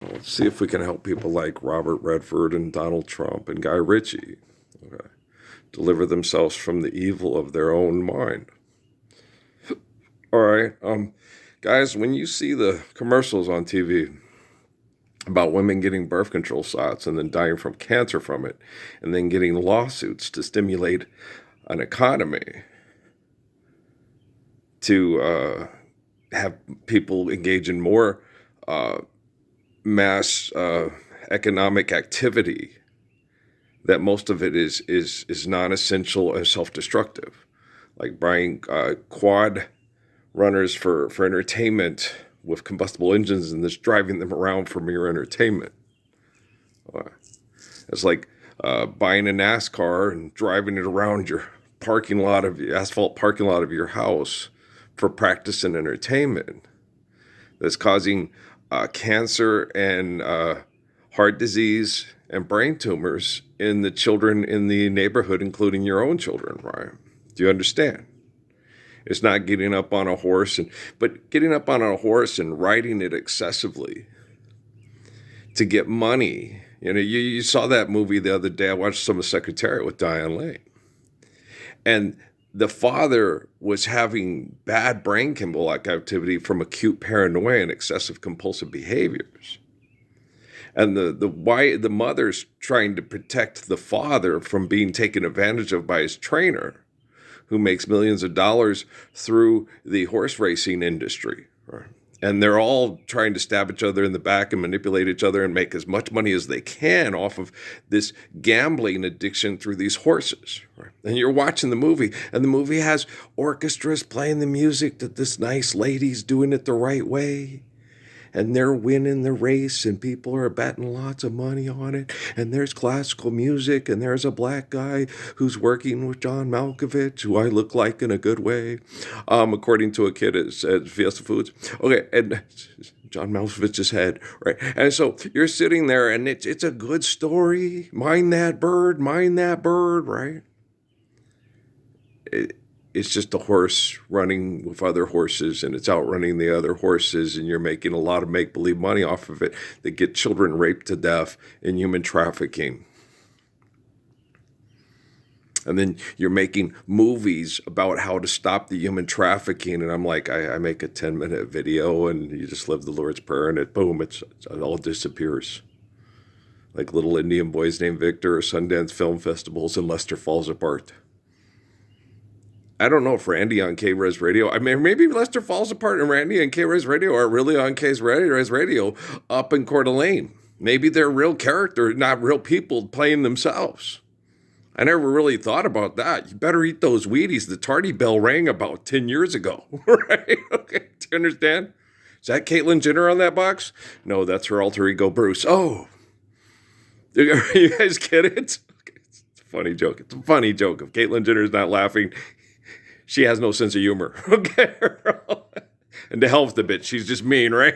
Let's see if we can help people like Robert Redford and Donald Trump and Guy Ritchie, okay, deliver themselves from the evil of their own mind. All right, guys, when you see the commercials on TV about women getting birth control shots and then dying from cancer from it, and then getting lawsuits to stimulate an economy to have people engage in more uh, mass economic activity, that most of it is non-essential and self-destructive, like buying quad runners for entertainment with combustible engines and just driving them around for mere entertainment. It's like buying a NASCAR and driving it around your parking lot of asphalt parking lot of your house for practice and entertainment. That's causing cancer and heart disease and brain tumors in the children in the neighborhood, including your own children, right? Do you understand? It's not getting up on a horse, but getting up on a horse and riding it excessively to get money. You know, you saw that movie the other day. I watched some of Secretariat with Diane Lane. And the father was having bad brain chemical activity from acute paranoia and excessive compulsive behaviors. And the mother's trying to protect the father from being taken advantage of by his trainer, who makes millions of dollars through the horse racing industry. Right? And they're all trying to stab each other in the back and manipulate each other and make as much money as they can off of this gambling addiction through these horses. Right? And you're watching the movie, and the movie has orchestras playing the music that this nice lady's doing it the right way. And they're winning the race, and people are betting lots of money on it. And there's classical music, and there's a black guy who's working with John Malkovich, who I look like in a good way, according to a kid at Fiesta Foods. Okay, and John Malkovich's head, right? And so you're sitting there, and it's a good story. Mind that bird, right? It's just a horse running with other horses, and it's outrunning the other horses, and you're making a lot of make-believe money off of it that get children raped to death in human trafficking. And then you're making movies about how to stop the human trafficking, and I'm like, I make a 10-minute video, and you just live the Lord's Prayer, and boom, it all disappears. Like little Indian boys named Victor or Sundance Film Festivals, and Lester falls apart. I don't know if Randy on K-Res Radio, I mean, maybe Lester falls apart and Randy and K-Res Radio are really on K-Res Radio up in Coeur d'Alene. Maybe they're real characters, not real people playing themselves. I never really thought about that. You better eat those Wheaties. The tardy bell rang about 10 years ago, right? Okay, do you understand? Is that Caitlyn Jenner on that box? No, that's her alter ego, Bruce. Oh, you guys get it? Okay, it's a funny joke. It's a funny joke. If Caitlyn Jenner's not laughing, she has no sense of humor. Okay. And to hell with the bitch. She's just mean, right?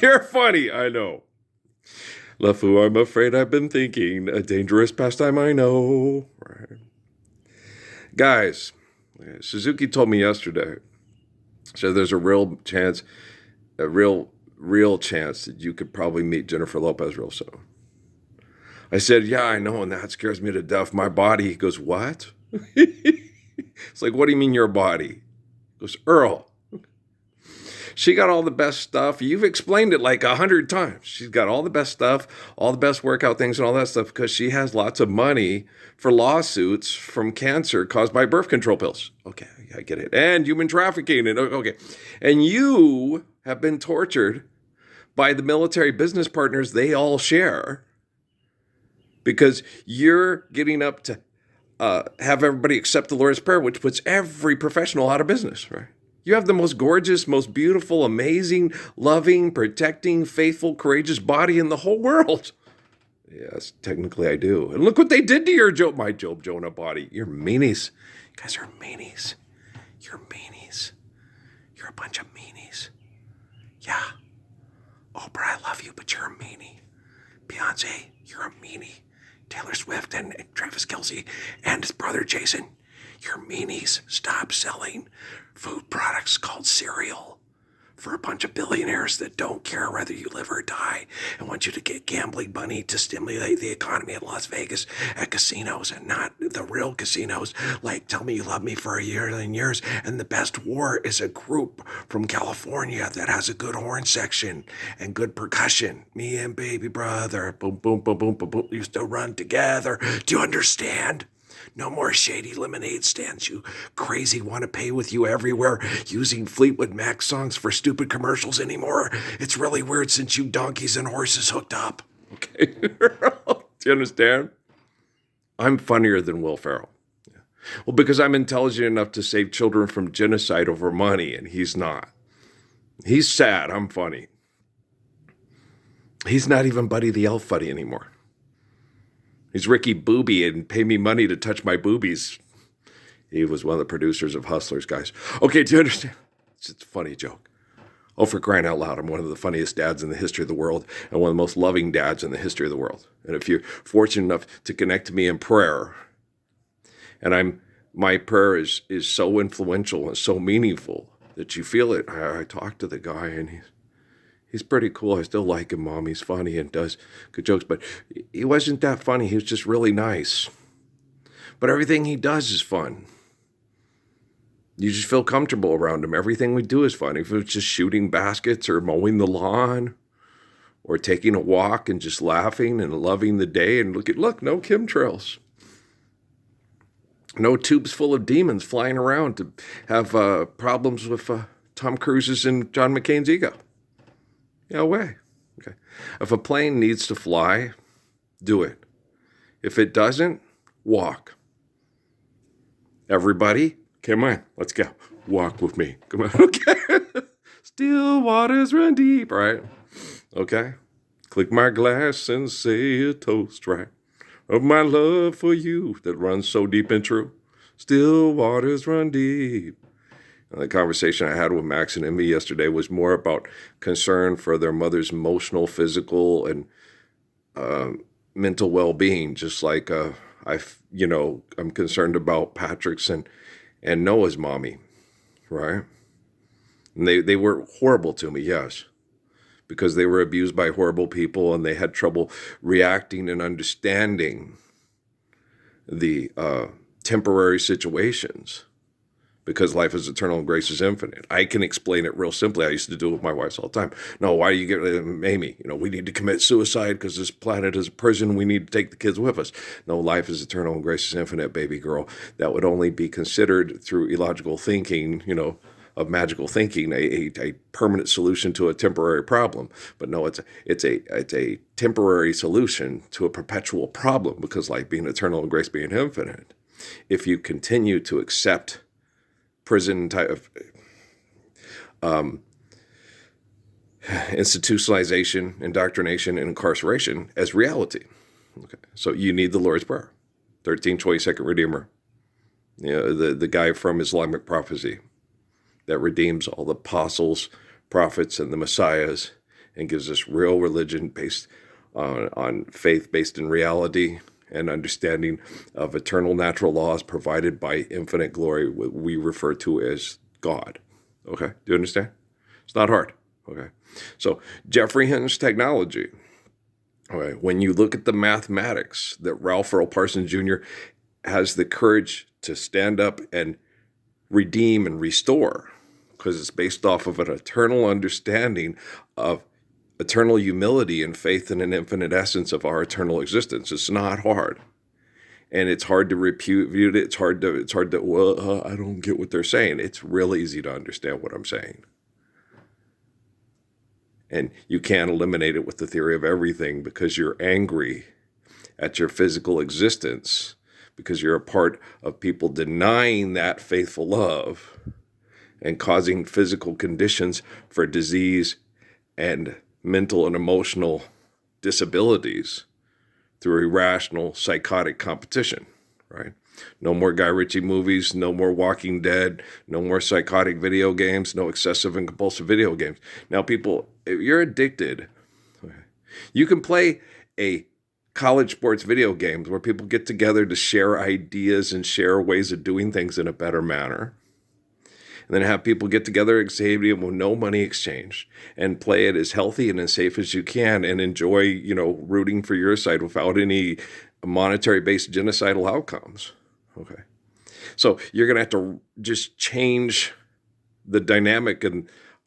You're funny, I know. LeFou, I'm afraid I've been thinking. A dangerous pastime, I know. Right. Guys, Suzuki told me yesterday, so there's a real chance, a real chance that you could probably meet Jennifer Lopez real soon. I said, yeah, I know, and that scares me to death. My body. He goes, what? It's like, what do you mean your body? He goes, Earl. She got all the best stuff. You've explained it like 100 times. She's got all the best stuff, all the best workout things and all that stuff because she has lots of money for lawsuits from cancer caused by birth control pills. Okay, I get it. And human trafficking. And okay. And you have been tortured by the military business partners they all share because you're getting up to have everybody accept the Lord's Prayer, which puts every professional out of business, right? You have the most gorgeous, most beautiful, amazing, loving, protecting, faithful, courageous body in the whole world. Yes, technically I do. And look what they did to your my Job Jonah body. You're meanies. You guys are meanies. You're meanies. You're a bunch of meanies. Yeah. Oprah, I love you, but you're a meanie. Beyonce, you're a meanie. Taylor Swift and Travis Kelce and his brother Jason, you're meanies. Stop selling food products called cereal for a bunch of billionaires that don't care whether you live or die and want you to get gambling money to stimulate the economy in Las Vegas at casinos and not the real casinos. Like, tell me you love me for a year and years. And the best war is a group from California that has a good horn section and good percussion. Me and baby brother, boom, boom, boom, boom, boom, boom, used to run together. Do you understand? No more shady lemonade stands, you crazy want to pay with you everywhere using Fleetwood Mac songs for stupid commercials anymore. It's really weird since you donkeys and horses hooked up. Okay. Do you understand? I'm funnier than Will Ferrell. Yeah. Well, because I'm intelligent enough to save children from genocide over money, and he's not. He's sad. I'm funny. He's not even Buddy the Elf funny anymore. He's Ricky Booby and pay me money to touch my boobies. He was one of the producers of Hustlers, guys. Okay, do you understand? It's a funny joke. Oh, for crying out loud, I'm one of the funniest dads in the history of the world and one of the most loving dads in the history of the world. And if you're fortunate enough to connect to me in prayer, and my prayer is so influential and so meaningful that you feel it. I talked to the guy and he's pretty cool. I still like him, Mom. He's funny and does good jokes, but he wasn't that funny. He was just really nice. But everything he does is fun. You just feel comfortable around him. Everything we do is fun. If it's just shooting baskets or mowing the lawn or taking a walk and just laughing and loving the day and look, no chemtrails. No tubes full of demons flying around to have problems with Tom Cruise's and John McCain's ego. No way. Okay. If a plane needs to fly, do it. If it doesn't, walk. Everybody, come on, let's go. Walk with me. Come on. Okay. Still waters run deep, right? Okay. Click my glass and say a toast, right? Of my love for you that runs so deep and true. Still waters run deep. And the conversation I had with Max and Emmy yesterday was more about concern for their mother's emotional, physical, and mental well-being. Just like I'm concerned about Patrick's and Noah's mommy, right? And they were horrible to me, yes, because they were abused by horrible people and they had trouble reacting and understanding the temporary situations. Because life is eternal and grace is infinite. I can explain it real simply. I used to do it with my wife all the time. No, why do you get Amy? We need to commit suicide because this planet is a prison. We need to take the kids with us. No, life is eternal and grace is infinite, baby girl. That would only be considered through illogical thinking, of magical thinking, a permanent solution to a temporary problem. But no, it's a temporary solution to a perpetual problem because life being eternal and grace being infinite. If you continue to accept prison type of institutionalization, indoctrination, and incarceration as reality. Okay, so you need the Lord's Prayer, 1322nd Redeemer, the guy from Islamic prophecy that redeems all the apostles, prophets, and the messiahs and gives us real religion based on faith based in reality and understanding of eternal natural laws provided by infinite glory, what we refer to as God. Okay, do you understand? It's not hard. Okay, so Jeffrey Hinton's technology. All right, when you look at the mathematics that Ralph Earl Parsons Jr. has the courage to stand up and redeem and restore, because it's based off of an eternal understanding of eternal humility and faith in an infinite essence of our eternal existence. It's not hard. And it's hard to refute it. It's hard to, I don't get what they're saying. It's real easy to understand what I'm saying. And you can't eliminate it with the theory of everything because you're angry at your physical existence because you're a part of people denying that faithful love and causing physical conditions for disease and mental and emotional disabilities through irrational, psychotic competition, right? No more Guy Ritchie movies, no more Walking Dead, no more psychotic video games, no excessive and compulsive video games. Now, people, if you're addicted, you can play a college sports video games where people get together to share ideas and share ways of doing things in a better manner. and then have people get together at stadium with no money exchanged and play it as healthy and as safe as you can and enjoy, rooting for your side without any monetary-based genocidal outcomes. Okay. So you're going to have to just change the dynamic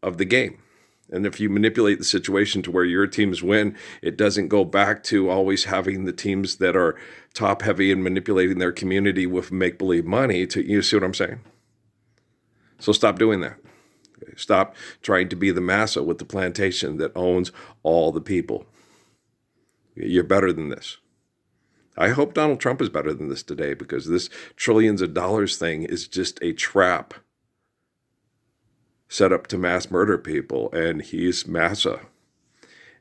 of the game. And if you manipulate the situation to where your teams win, it doesn't go back to always having the teams that are top heavy and manipulating their community with make-believe money. You see what I'm saying? So stop doing that. Stop trying to be the massa with the plantation that owns all the people. You're better than this. I hope Donald Trump is better than this today, because this trillions of dollars thing is just a trap set up to mass murder people, and he's massa.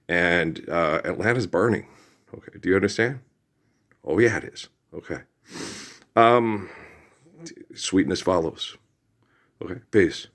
And Atlanta's burning. Okay, do you understand? Oh yeah, it is. Okay. Sweetness follows. Okay, peace.